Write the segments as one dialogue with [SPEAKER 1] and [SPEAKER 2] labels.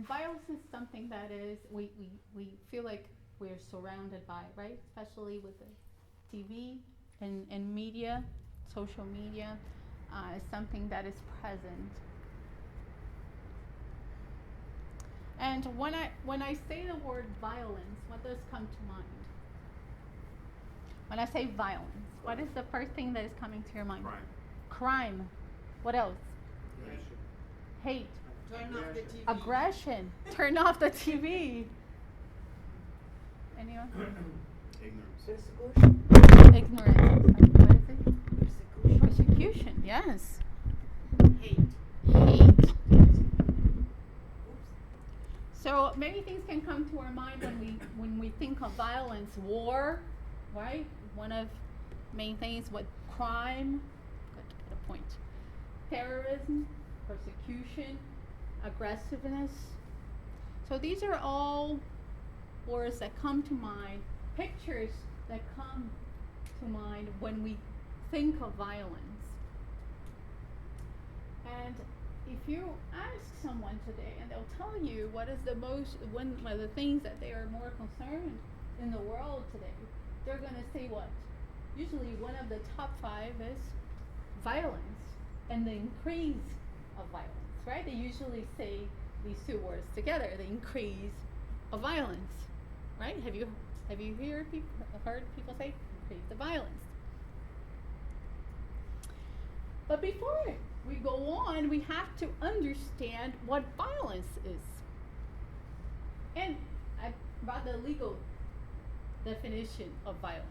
[SPEAKER 1] And violence is something that is, we feel like we're surrounded by, right? Especially with the TV and media, social media, is something that is present. And when I say the word violence, what does come to mind? When I say violence, what is the first thing that is coming to your mind? Crime. What else? Hate.
[SPEAKER 2] Turn off the TV.
[SPEAKER 1] Aggression. Turn off the TV. Anyone?
[SPEAKER 2] Persecution.
[SPEAKER 1] Ignorance. What is it? Persecution. Yes.
[SPEAKER 2] Hate.
[SPEAKER 1] Hate. So many things can come to our mind when we think of violence. War, right? One of main things. What? Crime. Got to put a point. Terrorism, persecution, aggressiveness. So these are all words that come to mind, pictures that come to mind when we think of violence. And if you ask someone today, and they'll tell you what is one of the things that they are more concerned in the world today, they're going to say what? Usually one of the top 5 is violence and the increase of violence, right? They usually say these two words together, the increase of violence, right? Have you heard people say increase the violence? But before we go on, we have to understand what violence is. And I brought the legal definition of violence.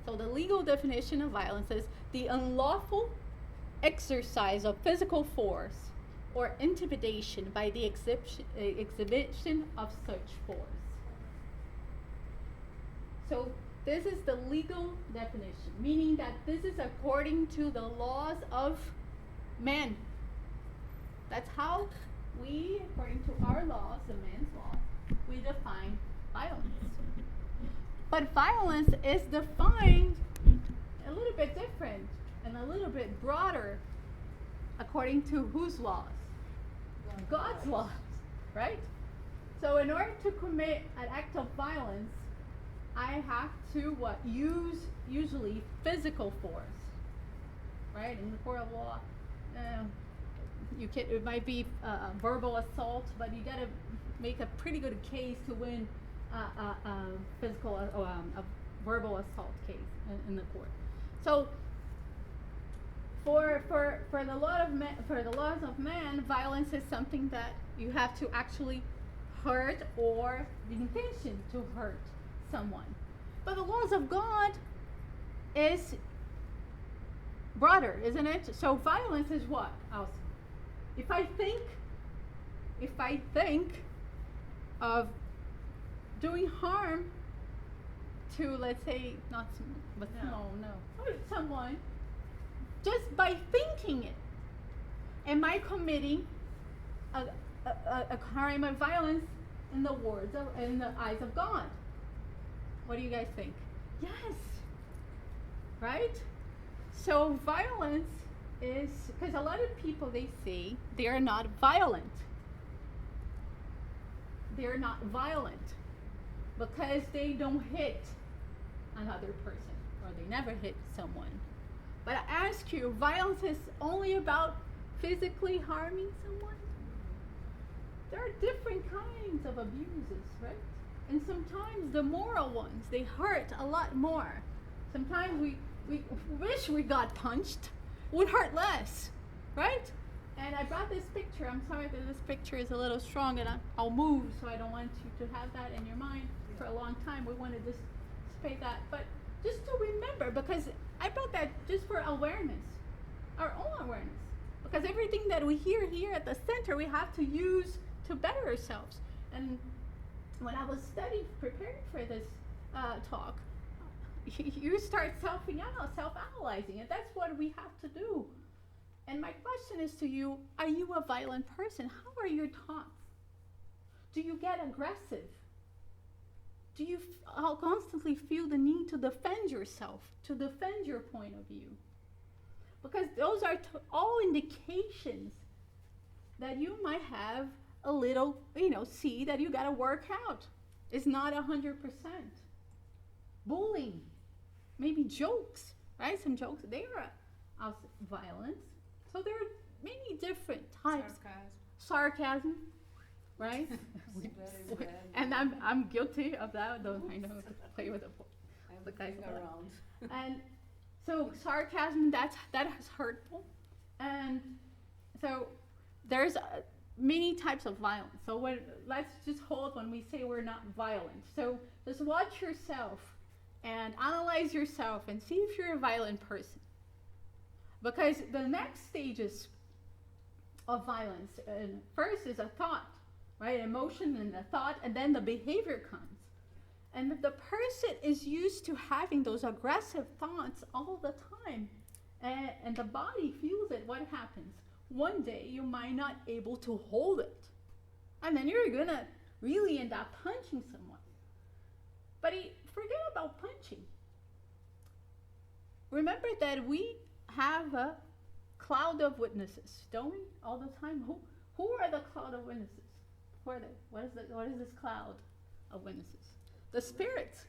[SPEAKER 1] So the legal definition of violence is the unlawful exercise of physical force or intimidation by the exhibition of such force. So this is the legal definition, meaning that this is according to the laws of man. That's how we, according to our laws, the man's laws, we define violence. But violence is defined a little bit different and a little bit broader according to whose laws? God's laws, right? So in order to commit an act of violence, I have to use usually physical force, right? In the court of law, it might be verbal assault, but you got to make a pretty good case to win a verbal assault case in the court. So for the laws of man, violence is something that you have to actually hurt or the intention to hurt someone. But the laws of God is broader, isn't it? So violence is what? If I think of doing harm to, let's say, someone, just by thinking it, am I committing a crime of violence in the eyes of God? What do you guys think? Yes, right? So violence is, because a lot of people, they say they are not violent. They're not violent because they don't hit another person, or they never hit someone. But I ask you, violence is only about physically harming someone? There are different kinds of abuses, right? And sometimes the moral ones, they hurt a lot more. Sometimes we wish we got punched, would hurt less, right? And I brought this picture. I'm sorry that this picture is a little strong, and I'll move, so I don't want you to have that in your mind for a long time. We want to display that, but just to remember, because I brought that just for awareness, our own awareness. Because everything that we hear here at the center, we have to use to better ourselves. And when I was preparing for this talk, you start self-analyzing, and that's what we have to do. And my question is to you, are you a violent person? How are your thoughts? Do you get aggressive? Do you constantly feel the need to defend yourself, to defend your point of view? Because those are all indications that you might have a little, seed that you got to work out. It's not 100%. Bullying, maybe jokes, right? Some jokes, they are also violence. So there are many different types. Sarcasm, right? And I'm guilty of that, though I know to play with the guys around. And so sarcasm, that is hurtful. And so there's many types of violence. So let's just hold when we say we're not violent. So just watch yourself and analyze yourself and see if you're a violent person. Because the next stages of violence, first is a thought, right? Emotion and a thought, and then the behavior comes. And if the person is used to having those aggressive thoughts all the time, and the body feels it, what happens? One day you might not able to hold it. And then you're gonna really end up punching someone. But forget about punching. Remember that we have a cloud of witnesses, don't we? All the time. Who are the cloud of witnesses? Who are they? What is this cloud of witnesses? The spirits.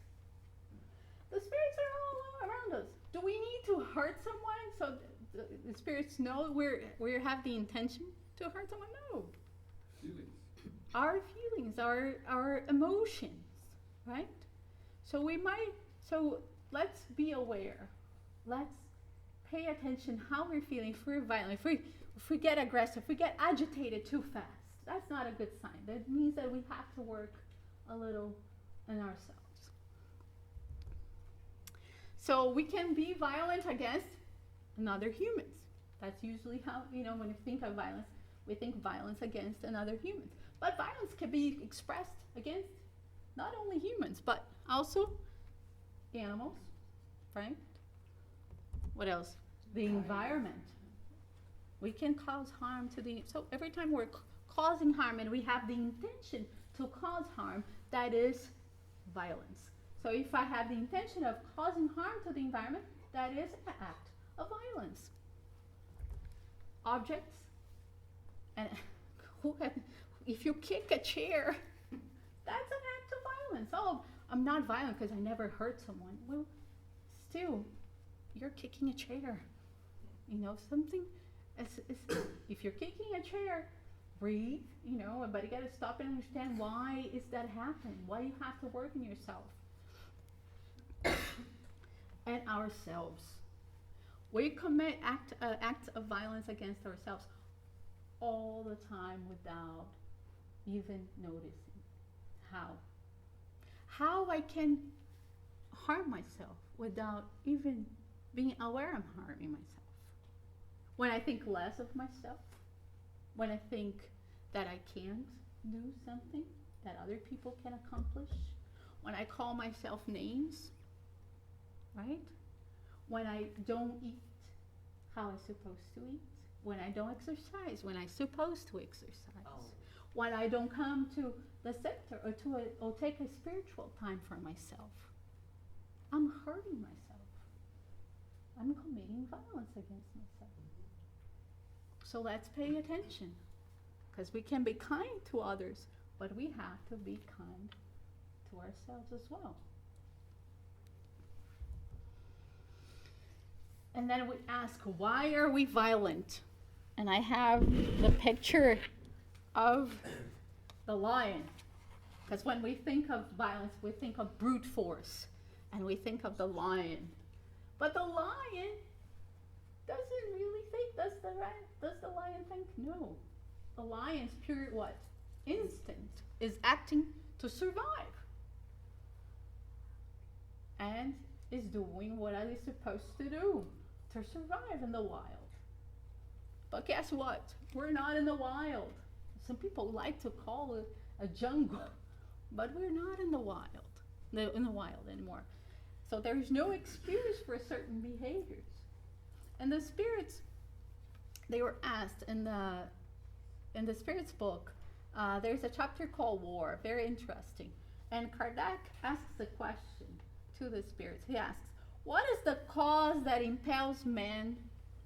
[SPEAKER 1] The spirits are all around us. Do we need to hurt someone so the spirits know we have the intention to hurt someone? No.
[SPEAKER 3] Feelings.
[SPEAKER 1] Our feelings, our emotions, right? So let's be aware. Let's pay attention how we're feeling. If we're violent, if we get aggressive, if we get agitated too fast, that's not a good sign. That means that we have to work a little on ourselves. So we can be violent against another humans. That's usually how, when you think of violence, we think violence against another humans. But violence can be expressed against not only humans, but also animals, right? What else? The environment. We can cause harm to so every time we're causing harm and we have the intention to cause harm, that is violence. So if I have the intention of causing harm to the environment, that is an act of violence. Objects, and if you kick a chair, that's an act of violence. Oh, I'm not violent because I never hurt someone. Well, still, you're kicking a chair. Something. If you're kicking a chair, breathe. But you got to stop and understand why is that happening. Why you have to work on yourself and ourselves. We commit acts of violence against ourselves all the time without even noticing. How I can harm myself without even being aware I'm harming myself. When I think less of myself, when I think that I can't do something that other people can accomplish, when I call myself names, right? When I don't eat how I'm supposed to eat, when I don't exercise when I'm supposed to exercise, when I don't come to the center or take a spiritual time for myself, I'm hurting myself. I'm committing violence against myself. So let's pay attention, because we can be kind to others, but we have to be kind to ourselves as well. And then we ask, why are we violent? And I have the picture of the lion. Because when we think of violence, we think of brute force. And we think of the lion. But the lion doesn't really think, does the lion think? No. The lion's pure what? Instinct is acting to survive. And is doing what it is supposed to do to survive in the wild. But guess what? We're not in the wild. Some people like to call it a jungle, but we're not in the wild anymore. So there's no excuse for certain behaviors. And the spirits, they were asked in the spirits book, there's a chapter called War, very interesting. And Kardec asks the question to the spirits. He asks, what is the cause that impels men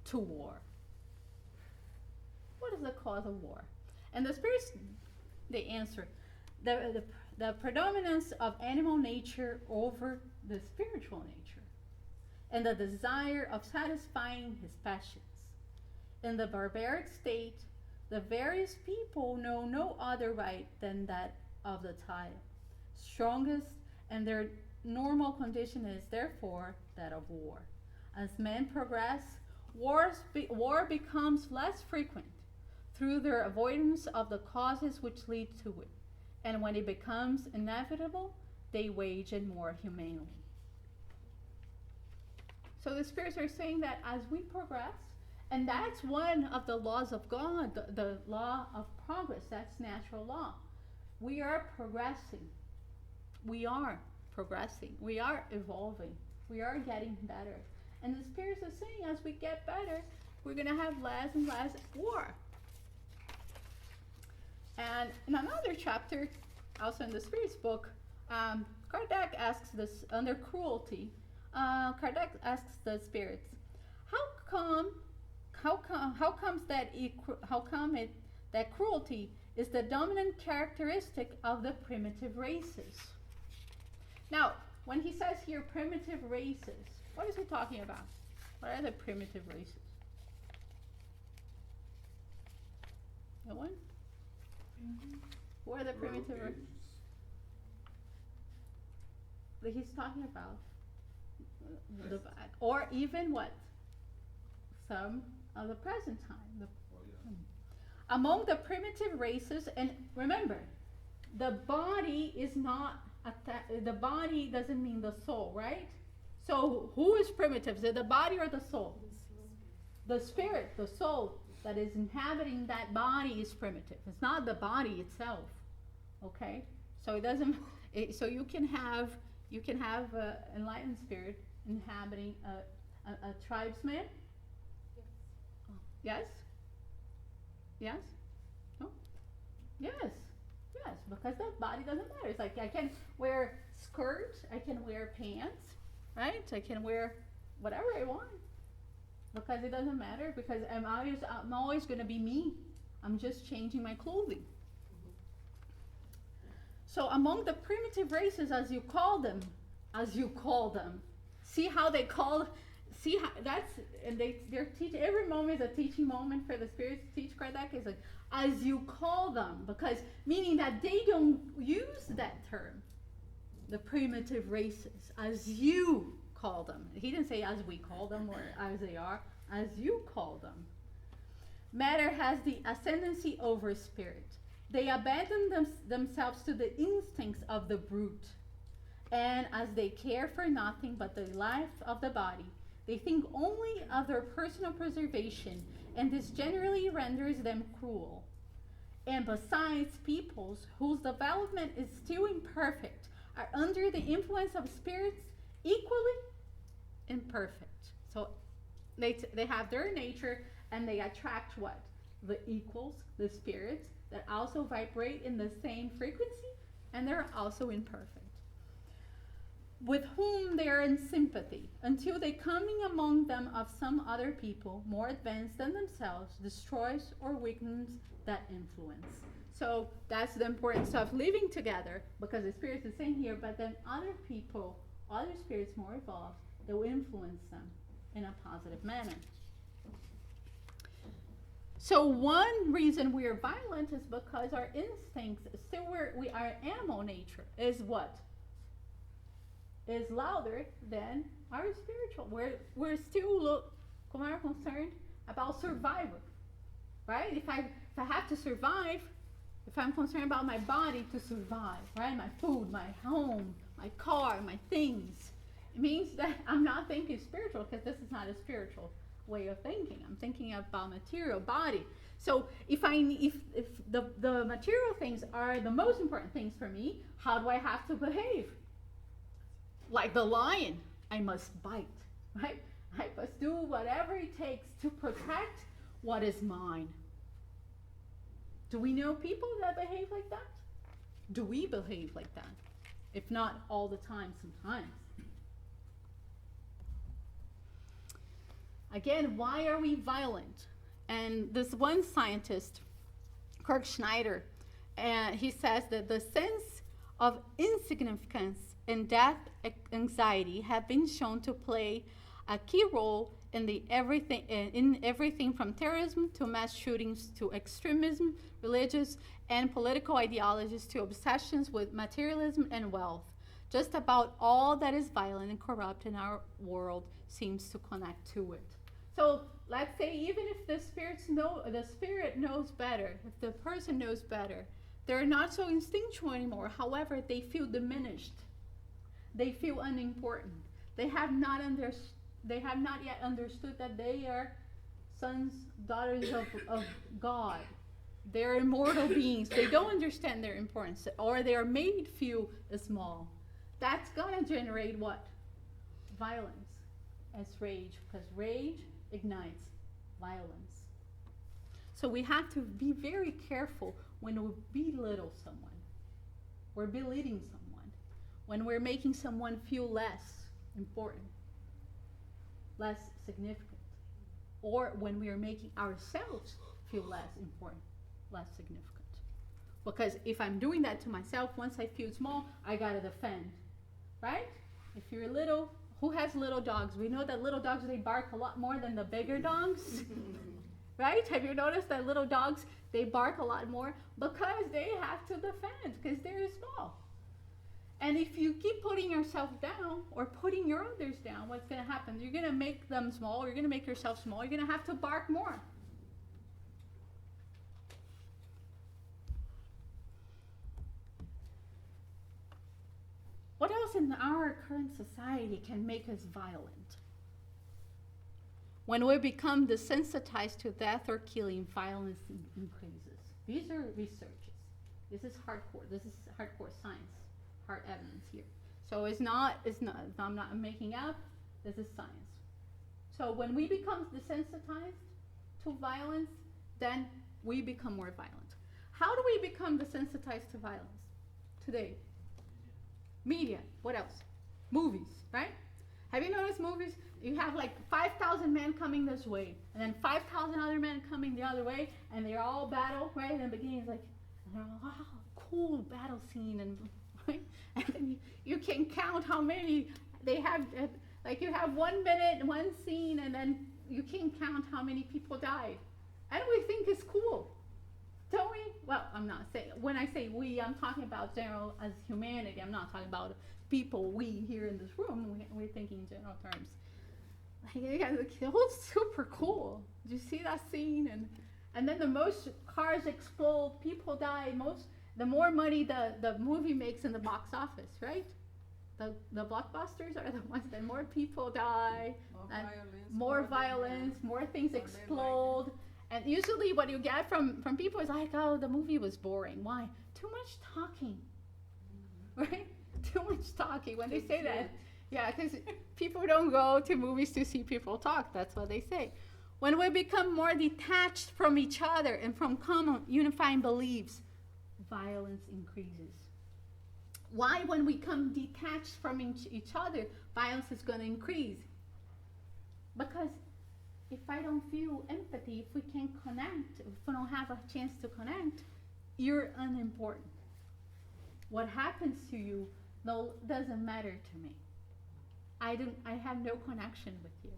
[SPEAKER 1] to war? What is the cause of war? And the spirits the answer. The predominance of animal nature over the spiritual nature, and the desire of satisfying his passions. In the barbaric state, the various people know no other right than that of the tile, strongest, and their normal condition is therefore that of war. As men progress, war becomes less frequent through their avoidance of the causes which lead to it, and when it becomes inevitable, they wage it more humanely. So the spirits are saying that as we progress, and that's one of the laws of God, the law of progress, that's natural law. We are progressing. We are progressing. We are evolving. We are getting better. And the spirits are saying as we get better, we're going to have less and less war. And in another chapter, also in the Spirit's book, Kardec asks this, under cruelty, Kardec asks the spirits, how come that cruelty is the dominant characteristic of the primitive races? Now, when he says here primitive races, what is he talking about? What are the primitive races? No one? What are the primitive races that he's talking about? Or even what? Some of the present time. Among the primitive races, and remember, the body is not, the body doesn't mean the soul, right? So who is primitive? Is it the body or the soul? The spirit, the soul that is inhabiting that body is primitive. It's not the body itself. Okay? So it doesn't, so you can have an enlightened spirit inhabiting a tribesman. Yes? Yes? No? Yes. Yes, because that body doesn't matter. It's like I can wear skirt, I can wear pants, right? I can wear whatever I want. Because it doesn't matter, because I'm always going to be me. I'm just changing my clothing. So among the primitive races, as you call them, see how they call, see how that's, and they're teaching, every moment is a teaching moment for the spirits to teach Kardec. Is like, as you call them, because meaning that they don't use that term, the primitive races, as you call them. He didn't say as we call them or as they are, as you call them. Matter has the ascendancy over spirit. They abandon themselves to the instincts of the brute. And as they care for nothing but the life of the body, they think only of their personal preservation, and this generally renders them cruel. And besides, peoples whose development is still imperfect are under the influence of spirits equally imperfect. So they have their nature, and they attract what? The equals, the spirits that also vibrate in the same frequency, and they're also imperfect, with whom they are in sympathy, until the coming among them of some other people more advanced than themselves destroys or weakens that influence. So that's the importance of living together, because the spirits is saying here, but then other people, other spirits more evolved, they will influence them in a positive manner. So one reason we are violent is because our instincts, still our animal nature is what? Is louder than our spiritual. We're still concerned about survival, right? If I have to survive, if I'm concerned about my body to survive, right? My food, my home, my car, my things, it means that I'm not thinking spiritual, because this is not a spiritual way of thinking. I'm thinking about material body. So if the material things are the most important things for me, how do I have to behave? Like the lion, I must bite, right? I must do whatever it takes to protect what is mine. Do we know people that behave like that? Do we behave like that? If not all the time, sometimes. Again, why are we violent? And this one scientist, Kirk Schneider, And he says that the sense of insignificance and death anxiety have been shown to play a key role in everything from terrorism to mass shootings to extremism, religious and political ideologies to obsessions with materialism and wealth. Just about all that is violent and corrupt in our world seems to connect to it. So let's say even if the spirit knows better, if the person knows better, they're not so instinctual anymore. However, they feel diminished. They feel unimportant. They have not yet understood that they are sons, daughters of God. They're immortal beings. They don't understand their importance, or they are made feel small. That's gonna generate what? Violence as rage, because rage ignites violence. So we have to be very careful when we belittle someone, we're belittling someone, when we're making someone feel less important, less significant, or when we are making ourselves feel less important, less significant. Because if I'm doing that to myself, once I feel small, I gotta defend, right? If you're little, who has little dogs? We know that little dogs, they bark a lot more than the bigger dogs. Right? Have you noticed that little dogs, they bark a lot more because they have to defend, because they're small. And if you keep putting yourself down or putting your others down, what's going to happen? You're going to make them small, you're going to make yourself small, you're going to have to bark more. What else in our current society can make us violent? When we become desensitized to death or killing, violence increases. These are researches. This is hardcore. This is hardcore science, hard evidence here. So I'm not making up. This is science. So when we become desensitized to violence, then we become more violent. How do we become desensitized to violence today? Media. What else? Movies, right? Have you noticed movies? You have like 5,000 men coming this way, and then 5,000 other men coming the other way, and they're all battle, right? In the beginning, it's like, wow, cool battle scene, and right? And then you can count how many they have. Like you have 1 minute, one scene, and then you can count how many people died, and we think it's cool, don't we? Well, I'm not saying, when I say we, I'm talking about general as humanity. I'm not talking about people, we here in this room. We're thinking in general terms. It was super cool. Did you see that scene? And then the most cars explode, people die. The more money the movie makes in the box office, right? The blockbusters are the ones that more people die, more violence, more things explode. And usually what you get from people is like, oh, the movie was boring. Why? Too much talking, right? Too much talking. When they say that, yeah, because people don't go to movies to see people talk. That's what they say. When we become more detached from each other and from common unifying beliefs, violence increases. Why, when we become detached from each other, violence is going to increase? Because if I don't feel empathy, if we can't connect, if we don't have a chance to connect, you're unimportant. What happens to you doesn't matter to me. I have no connection with you.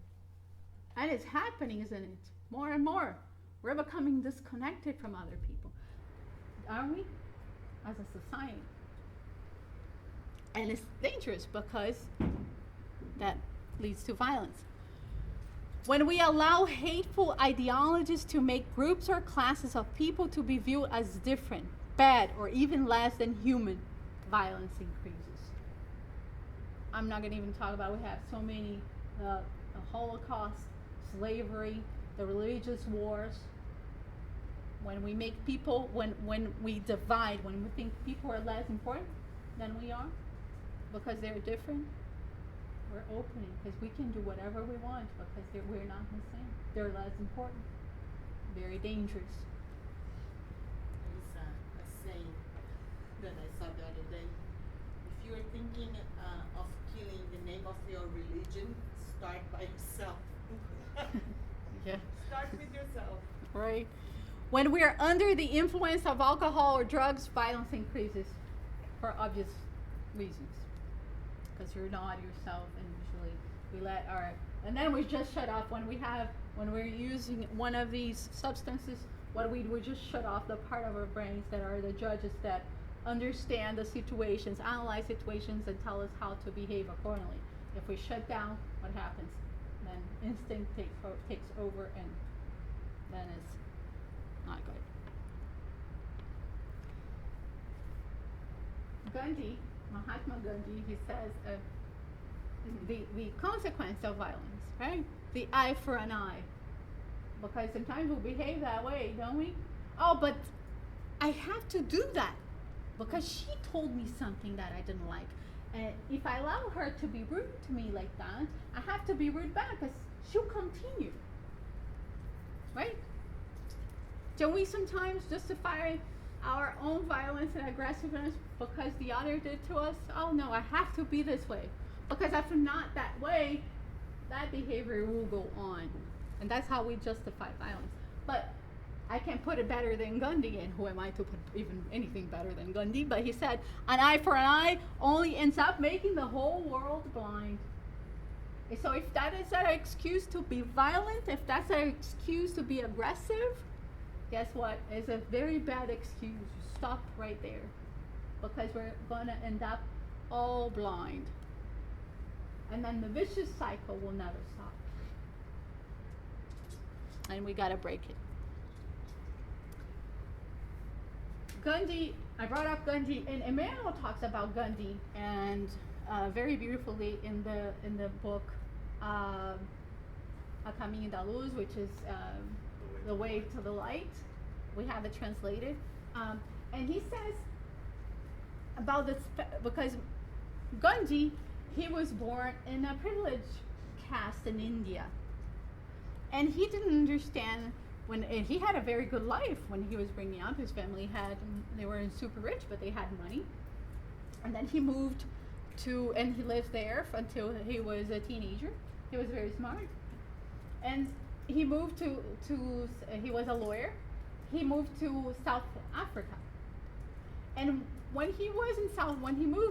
[SPEAKER 1] And it's happening, isn't it? More and more. We're becoming disconnected from other people. Aren't we? As a society. And it's dangerous because that leads to violence. When we allow hateful ideologies to make groups or classes of people to be viewed as different, bad, or even less than human, violence increases. I'm not going to even talk about, we have so many, the Holocaust, slavery, the religious wars. When we make people, when we divide, when we think people are less important than we are, because they're different, we're opening, because we can do whatever we want, because we're not the same. They're less important. Very dangerous.
[SPEAKER 2] There's a saying that I saw the other day. If you are thinking of killing the name of your religion, start by yourself.
[SPEAKER 1] Yeah.
[SPEAKER 2] Start with yourself.
[SPEAKER 1] Right. When we're under the influence of alcohol or drugs, violence increases for obvious reasons. Because you're not yourself, and usually we let our, and then we just shut off when we're using one of these substances. What we do, we just shut off the part of our brains that are the judges that understand the situations, analyze situations, and tell us how to behave accordingly. If we shut down, what happens? Then instinct takes over, and then it's not good. Gandhi, Mahatma Gandhi, he says the consequence of violence, right? The eye for an eye. Because sometimes we behave that way, don't we? Oh, but I have to do that because she told me something that I didn't like. And if I allow her to be rude to me like that, I have to be rude back because she'll continue. Right? Don't we sometimes justify our own violence and aggressiveness because the other did to us? Oh no, I have to be this way. Because if I'm not that way, that behavior will go on. And that's how we justify violence. But I can't put it better than Gandhi, and who am I to put even anything better than Gandhi? But he said, an eye for an eye only ends up making the whole world blind. And so if that is an excuse to be violent, if that's an excuse to be aggressive, guess what? It's a very bad excuse. Stop right there. Because we're going to end up all blind. And then the vicious cycle will never stop. And we got to break it. Gandhi, I brought up Gandhi, and Emmanuel talks about Gandhi, and very beautifully in the book A Caminho da Luz, which is the way to the light. We have it translated, and he says about this because Gandhi, he was born in a privileged caste in India. And he didn't understand and he had a very good life when he was bringing up. His family they were super rich, but they had money. And then he moved and he lived there until he was a teenager. He was very smart. And he moved he was a lawyer. He moved to South Africa. And when he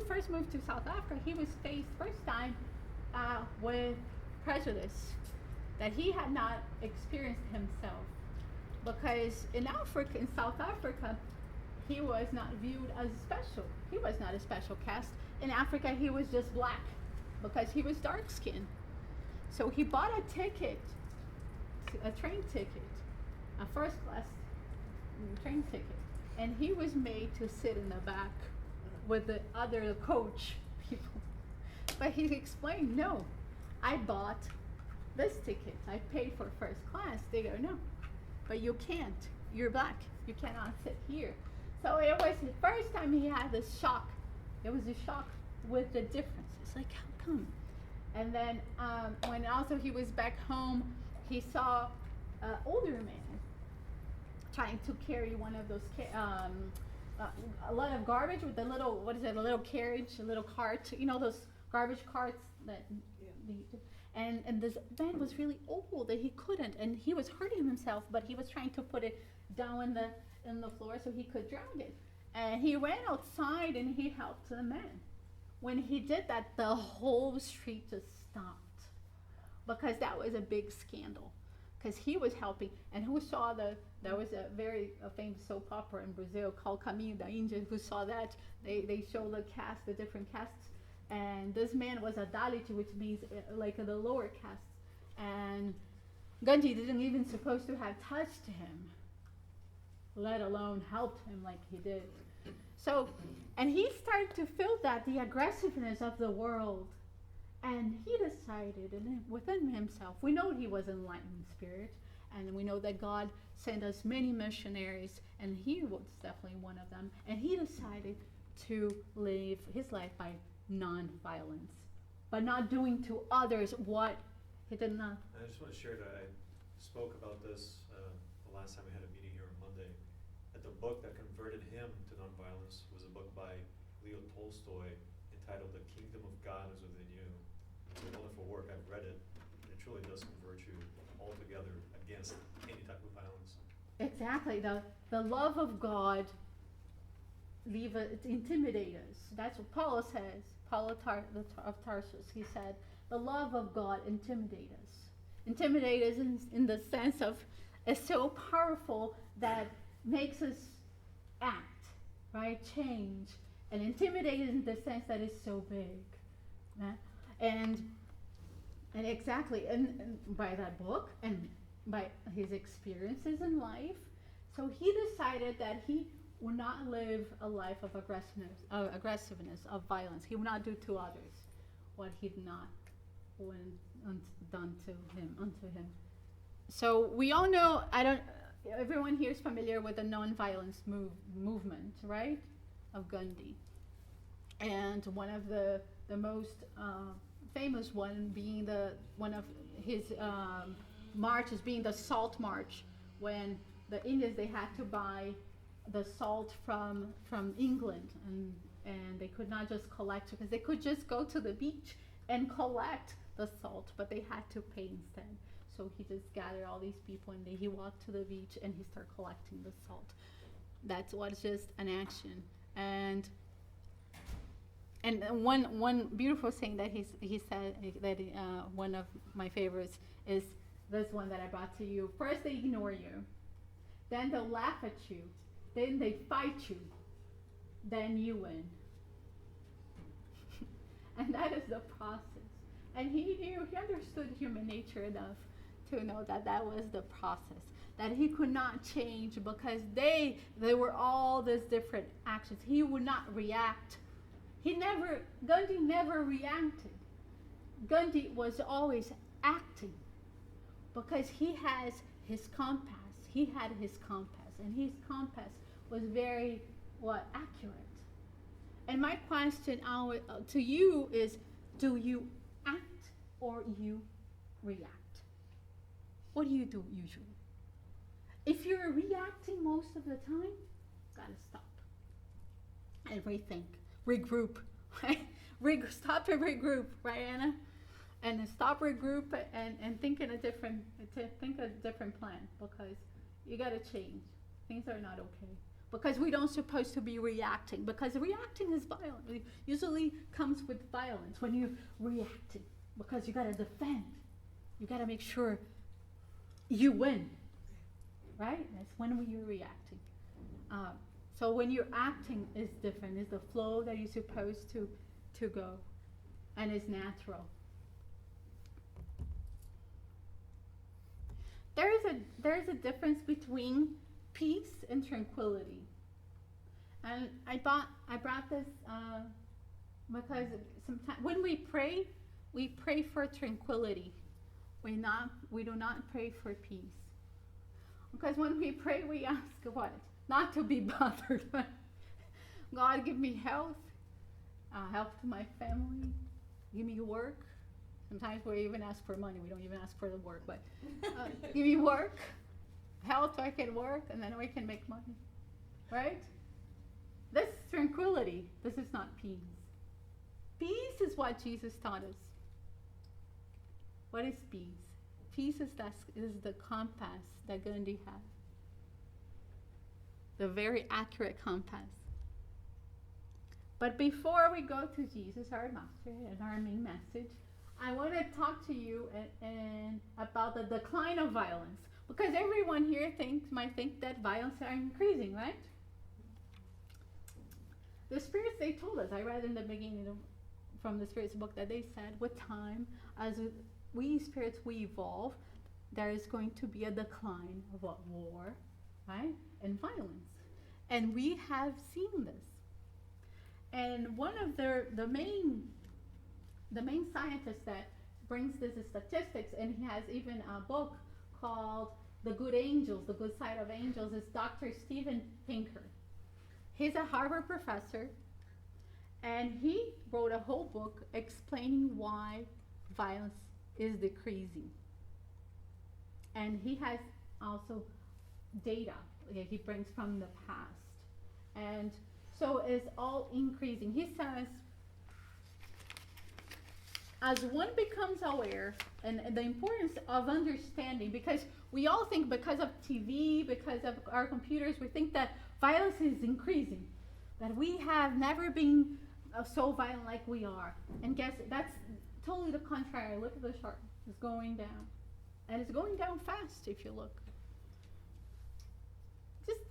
[SPEAKER 1] first moved to South Africa, he was faced first time with prejudice that he had not experienced himself, because in South Africa, he was not viewed as special. He was not a special caste. In Africa, he was just black because he was dark skinned. So he bought a train ticket, a first class train ticket, and he was made to sit in the back with the other coach people. But he explained, no, I bought this ticket. I paid for first class. They go, no, but you can't. You're black. You cannot sit here. So it was the first time he had this shock. It was a shock with the difference. It's like, how come? And then when also he was back home, he saw an older man trying to carry one of those a lot of garbage with a little, a little carriage, a little cart. You know those garbage carts that. Yeah. And this man was really old that he couldn't, and he was hurting himself, but he was trying to put it down in the floor so he could drag it. And he ran outside and he helped the man. When he did that, the whole street just stopped, because that was a big scandal. Because he was helping, and who saw there was a famous soap opera in Brazil called Caminho da Índia. Who saw that? They show the different castes. And this man was a Dalit, which means like the lower castes. And Gandhi didn't even supposed to have touched him, let alone helped him like he did. So, and he started to feel that the aggressiveness of the world. And he decided within himself, we know he was an enlightened spirit, and we know that God sent us many missionaries, and he was definitely one of them. And he decided to live his life by non-violence, by not doing to others what he did not.
[SPEAKER 3] I just want to share that I spoke about this the last time we had a meeting here on Monday. That the book that converted him to non-violence was a book by Leo Tolstoy entitled "The Kingdom of God is Within You." It's a wonderful work. I've read it, and it truly does convert you altogether against any type of violence.
[SPEAKER 1] exactly, the love of God intimidate us. That's what Paul says. Paul of Tarsus, he said, the love of God intimidate us. Intimidate us in the sense of it's so powerful that makes us act, right? Change. And intimidate in the sense that it's so big. Right? And exactly, and by that book and by his experiences in life, so he decided that he would not live a life of aggressiveness, of violence. He would not do to others what he did not done unto him. So we all know, everyone here is familiar with the non-violence movement, right? Of Gandhi. And one of the most famous one being one of his marches being the Salt March, when the Indians, they had to buy the salt from England, and they could not just collect, because they could just go to the beach and collect the salt, but they had to pay instead. So he just gathered all these people, and he walked to the beach and he started collecting the salt. That's what's just an action. And one beautiful thing that he said, that one of my favorites is this one that I brought to you. First they ignore you, then they'll laugh at you, then they fight you, then you win. And that is the process. And he understood human nature enough to know that was the process, that he could not change, because they were all these different actions. He would not react. Gandhi never reacted. Gandhi was always acting, because he has his compass. He had his compass, and his compass was very accurate. And my question to you is, do you act or you react? What do you do usually? If you're reacting most of the time, gotta stop and rethink, regroup, right? Stop and regroup, right, Anna? And then stop, regroup, and think a different plan, because you gotta change. Things are not okay, because we don't supposed to be reacting, because reacting is violent. It usually comes with violence when you're reacting, because you gotta defend. You gotta make sure you win, right? That's when you're reacting. So when you're acting is different. It's the flow that you're supposed to go, and it's natural. There is a difference between peace and tranquility, and I brought this because sometimes when we pray for tranquility. We do not pray for peace, because when we pray, we ask what? Not to be bothered. God, give me health, help to my family, give me work. Sometimes we even ask for money. We don't even ask for the work, but give me work, health, so I can work, and then we can make money, right? This is tranquility. This is not peace. Peace is what Jesus taught us. What is peace? Peace is the compass that Gandhi had. The very accurate compass. But before we go to Jesus, our master, and our main message, I want to talk to you about the decline of violence. Because everyone here might think that violence are increasing, right? The spirits, they told us, I read in the beginning from the spirits book, that they said with time, as we spirits, we evolve, there is going to be a decline of war, right? And violence. And we have seen this. And one of the main scientists that brings this statistics, and he has even a book called The Good Angels, The Good Side of Angels, is Dr. Steven Pinker. He's a Harvard professor, and he wrote a whole book explaining why violence is decreasing. And he has also data he brings from the past. And so it's all increasing. He says as one becomes aware, and the importance of understanding, because we all think because of TV, because of our computers, we think that violence is increasing, that we have never been so violent like we are. And guess that's totally the contrary. Look at the chart. It's going down. And it's going down fast if you look. Just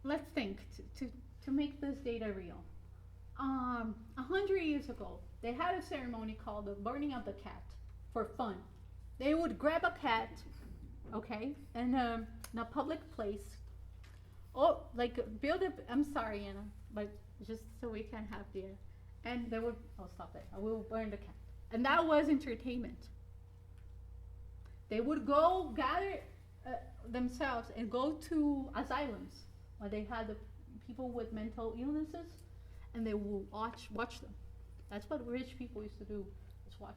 [SPEAKER 1] let's think to make this data real. 100 years ago, they had a ceremony called the burning of the cat for fun. They would grab a cat, okay, in a public place. Oh, like build a, I'm sorry, Anna, but just so we can have the, and they would, oh, stop it, I will burn the cat. And that was entertainment. They would go gather themselves and go to asylums where they had the people with mental illnesses, and they will watch them. That's what rich people used to do, is watch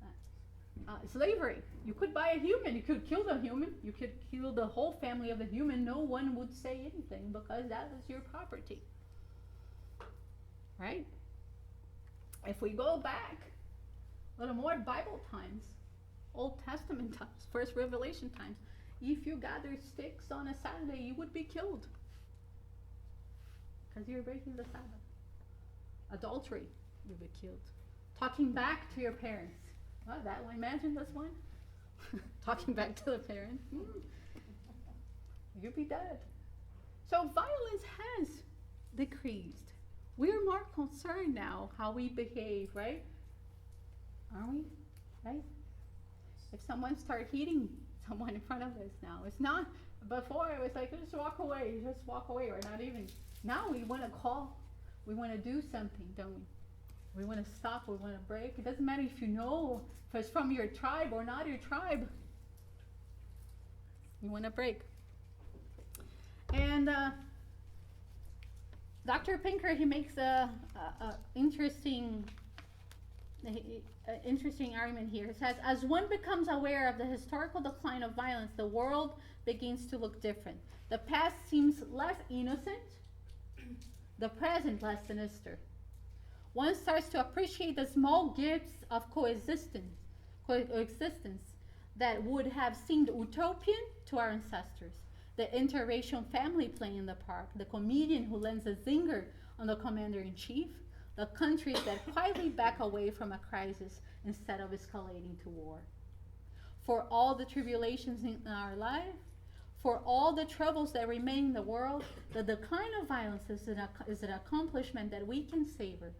[SPEAKER 1] that. Slavery. You could buy a human, you could kill the human, you could kill the whole family of the human, no one would say anything because that was your property. Right? If we go back a little more Bible times, Old Testament times, First Revelation times, if you gathered sticks on a Saturday, you would be killed because you're breaking the Sabbath. Adultery, you'll be killed. Talking back to your parents. Oh, that one, imagine this one. Talking back to the parents. You'll be dead. So violence has decreased. We're more concerned now how we behave, right? Aren't we? Right? If someone starts hitting someone in front of us now, it's not, before it was like, just walk away, or not even. Now we want to call. We want to do something, don't we? We want to stop, we want to break. It doesn't matter if you know if it's from your tribe or not your tribe. You want to break. And Dr. Pinker, he makes a interesting argument here. It says, as one becomes aware of the historical decline of violence, the world begins to look different. The past seems less innocent, the present less sinister. One starts to appreciate the small gifts of coexistence that would have seemed utopian to our ancestors. The interracial family playing in the park, the comedian who lends a zinger on the commander-in-chief, the countries that quietly back away from a crisis instead of escalating to war. For all the tribulations in our life, for all the troubles that remain in the world, the decline of violence is an accomplishment that we can savor,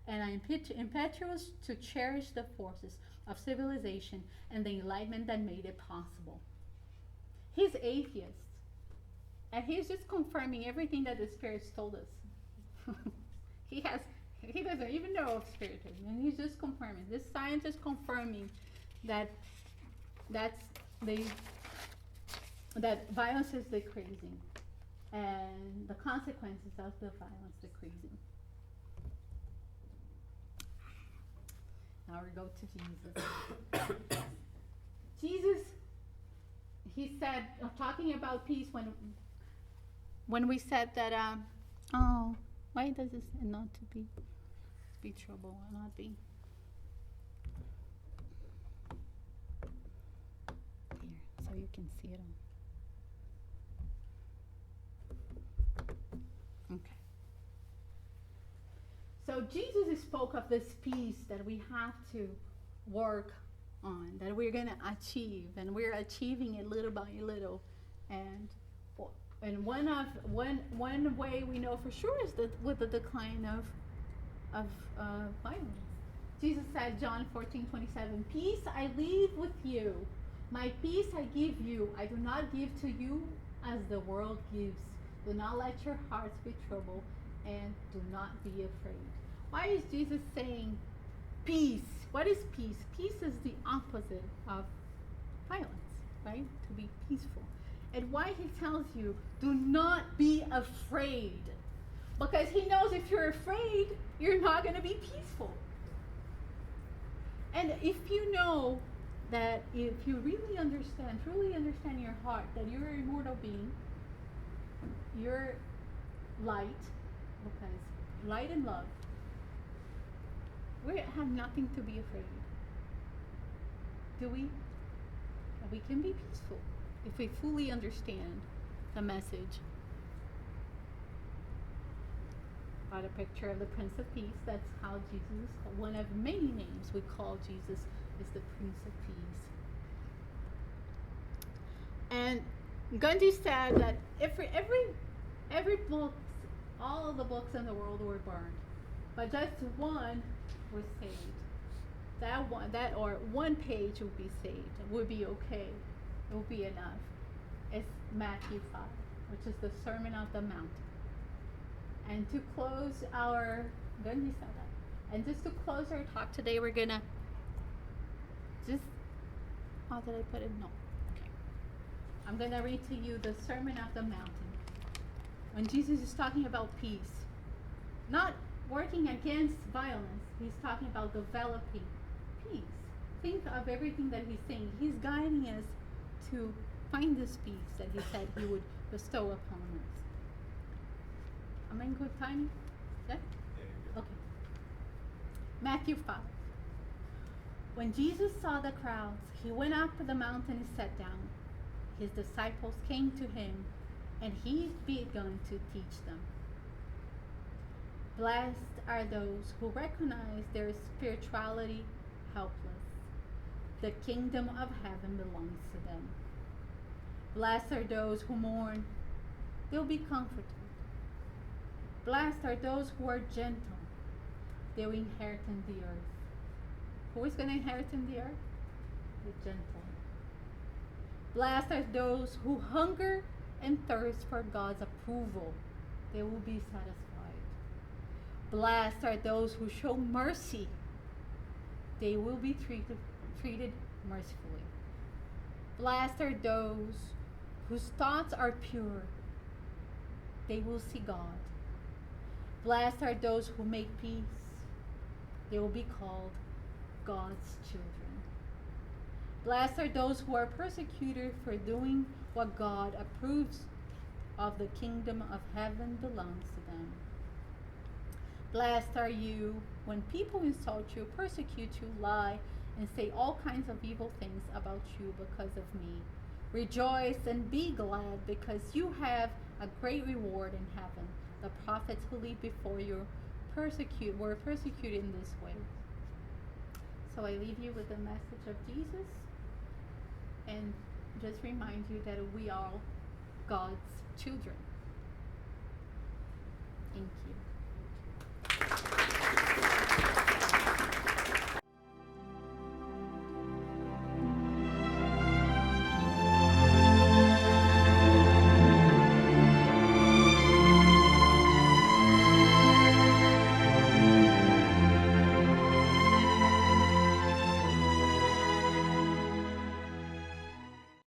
[SPEAKER 1] and I'm impetuous to cherish the forces of civilization and the enlightenment that made it possible. He's atheist, and he's just confirming everything that the spirits told us. He doesn't even know of Spiritism, and he's just confirming. This science is confirming that violence is decreasing, and the consequences of the violence decreasing. Now we go to Jesus. Jesus, he said, talking about peace, when we said that, why does this not to be trouble, not be? Here, so you can see it on. Okay. So Jesus spoke of this peace that we have to work on, that we're going to achieve, and we're achieving it little by little. And one way we know for sure is that with the decline of violence. Jesus said, John 14:27, peace I leave with you, my peace I give you. I do not give to you as the world gives. Do not let your hearts be troubled, and do not be afraid. Why is Jesus saying peace? What is peace? Peace is the opposite of violence, right? To be peaceful. And why he tells you, do not be afraid. Because he knows if you're afraid, you're not going to be peaceful. And if you know that if you really understand, truly understand your heart, that you're an immortal being, you're light, because light and love, we have nothing to be afraid. do we? We can be peaceful if we fully understand the message. Got a picture of the Prince of Peace. That's how Jesus is called. One of many names we call Jesus is the Prince of Peace. And Gandhi said that every book, all of the books in the world were burned, but just one was saved. One page would be saved. It would be okay. It would be enough. It's Matthew 5, which is the Sermon on the Mount. And to close Gandhi said that. And just to close our talk today, we're gonna how did I put it? No. Okay. I'm gonna read to you the Sermon on the Mountain. When Jesus is talking about peace, not working against violence, he's talking about developing peace. Think of everything that he's saying. He's guiding us to find this peace that he said he would bestow upon us. Am I in good timing? Yeah? Okay. Matthew 5. When Jesus saw the crowds, he went up to the mountain and sat down. His disciples came to him, and he began to teach them. Blessed are those who recognize their spirituality helpless. The kingdom of heaven belongs to them. Blessed are those who mourn. They'll be comforted. Blessed are those who are gentle. They will inherit in the earth. Who is going to inherit in the earth? The gentle. Blessed are those who hunger and thirst for God's approval. They will be satisfied. Blessed are those who show mercy. They will be treated mercifully. Blessed are those whose thoughts are pure. They will see God. Blessed are those who make peace. They will be called God's children. Blessed are those who are persecuted for doing what God approves of. The kingdom of heaven belongs to them. Blessed are you when people insult you, persecute you, lie, and say all kinds of evil things about you because of me. Rejoice and be glad, because you have a great reward in heaven. The prophets who lived before you were persecuted in this way. So I leave you with the message of Jesus, and just remind you that we are God's children. Thank you.